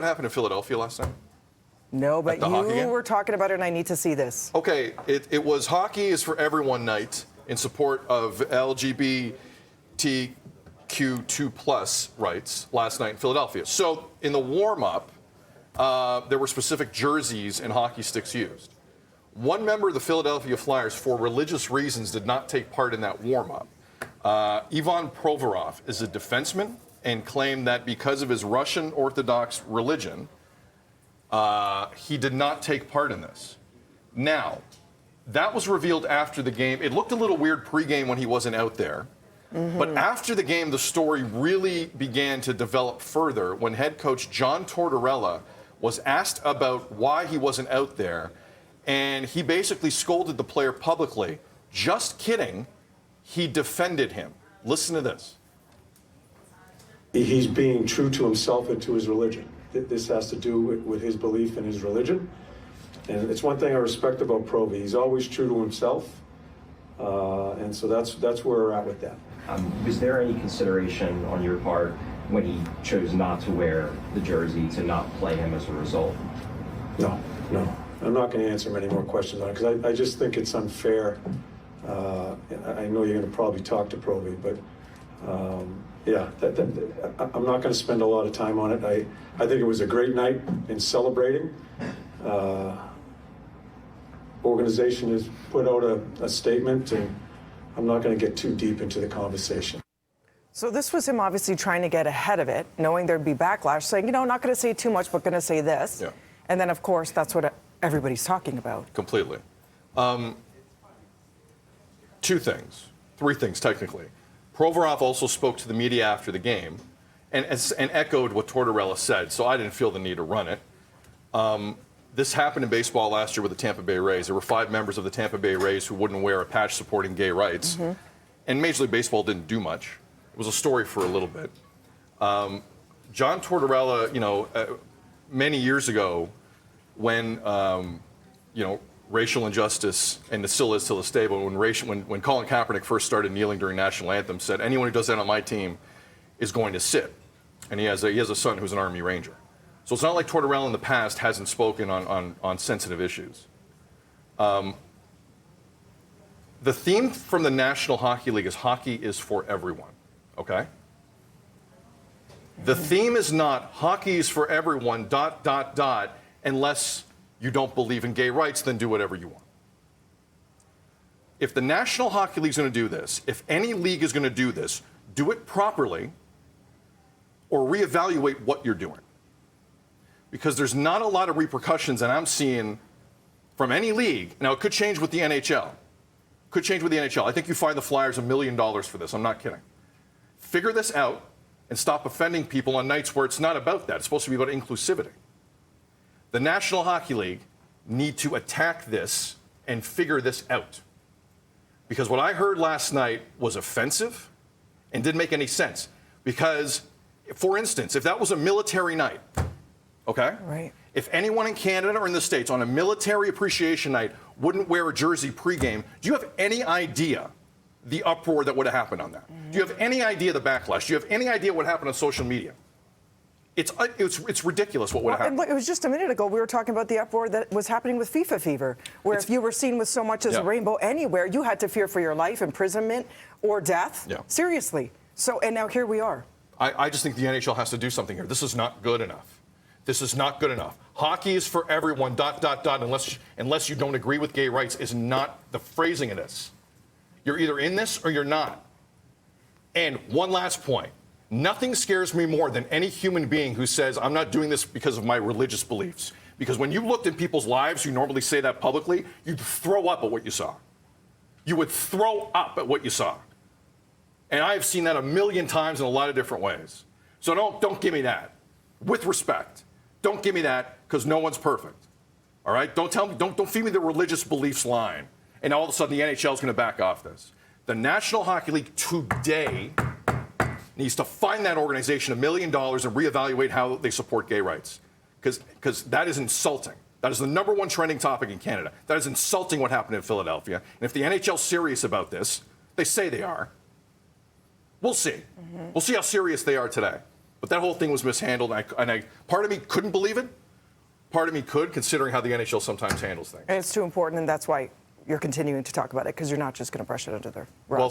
What happened in Philadelphia last night? No, but you were talking about it, and I need to see this. Okay, it was Hockey is for Everyone night in support of LGBTQ2+ rights last night in Philadelphia. So in the warm-up, there were specific jerseys and hockey sticks used. One member of the Philadelphia Flyers, for religious reasons, did not take part in that warm-up. Ivan Provorov is a defenseman and claimed that because of his Russian Orthodox religion, he did not take part in this. Now, that was revealed after the game. It looked a little weird pregame when he wasn't out there. But after the game, the story really began to develop further when head coach John Tortorella was asked about why he wasn't out there. And he basically scolded the player publicly. Just kidding. He defended him. Listen to this. He's being true to himself and to his religion. This has to do with his belief in his religion. And it's one thing I respect about Provi. He's always true to himself. And so that's where we're at with that. Was there any consideration on your part when he chose not to wear the jersey to not play him as a result? No. I'm not going to answer many more questions on it because I just think it's unfair. I know you're going to probably talk to Provi, but yeah, I'm not going to spend a lot of time on it. I think it was a great night in celebrating. Organization has put out a statement, and I'm not going to get too deep into the conversation. So this was him obviously trying to get ahead of it, knowing there'd be backlash, saying, not going to say too much, but going to say this. Yeah. And then, of course, that's what everybody's talking about. Completely. Three things, technically. Provorov also spoke to the media after the game and echoed what Tortorella said, so I didn't feel the need to run it. This happened in baseball last year with the Tampa Bay Rays. There were 5 members of the Tampa Bay Rays who wouldn't wear a patch supporting gay rights, and Major League Baseball didn't do much. It was a story for a little bit. John Tortorella, many years ago, when racial injustice, and it still is till this day, but when Colin Kaepernick first started kneeling during national anthem, said anyone who does that on my team is going to sit. And he has a son who's an Army Ranger. So it's not like Tortorella in the past hasn't spoken on sensitive issues. The theme from the National Hockey League is hockey is for everyone, okay? The theme is not hockey is for everyone, ... unless you don't believe in gay rights, then do whatever you want. If the National Hockey League is going to do this, if any league is going to do this, do it properly or reevaluate what you're doing. Because there's not a lot of repercussions that I'm seeing from any league. Now, it could change with the NHL. I think you find the Flyers $1 million for this. I'm not kidding. Figure this out and stop offending people on nights where it's not about that. It's supposed to be about inclusivity. The National Hockey League need to attack this and figure this out. Because what I heard last night was offensive and didn't make any sense. Because, for instance, if that was a military night, okay? Right. If anyone in Canada or in the States on a military appreciation night wouldn't wear a jersey pregame, do you have any idea the uproar that would have happened on that? Do you have any idea the backlash? Do you have any idea what happened on social media? It's ridiculous what would have happened. And look, it was just a minute ago we were talking about the uproar that was happening with FIFA fever, where if you were seen with so much as a rainbow anywhere, you had to fear for your life, imprisonment, or death. Yeah. Seriously. So, and now here we are. I just think the NHL has to do something here. This is not good enough. This is not good enough. Hockey is for everyone, ... unless you don't agree with gay rights is not the phrasing of this. You're either in this or you're not. And one last point. Nothing scares me more than any human being who says, I'm not doing this because of my religious beliefs. Because when you looked in people's lives who normally say that publicly, you'd throw up at what you saw. You would throw up at what you saw. And I have seen that 1,000,000 times in a lot of different ways. So don't give me that. With respect. Don't give me that, because no one's perfect. All right? Don't feed me the religious beliefs line. And all of a sudden the NHL is going to back off this. The National Hockey League today needs to find that organization $1 million and reevaluate how they support gay rights. Because that is insulting. That is the #1 trending topic in Canada. That is insulting what happened in Philadelphia. And if the NHL's serious about this, they say they are, we'll see. We'll see how serious they are today. But that whole thing was mishandled, and part of me couldn't believe it. Part of me could, considering how the NHL sometimes handles things. And it's too important, and that's why you're continuing to talk about it, because you're not just going to brush it under the rug. Well,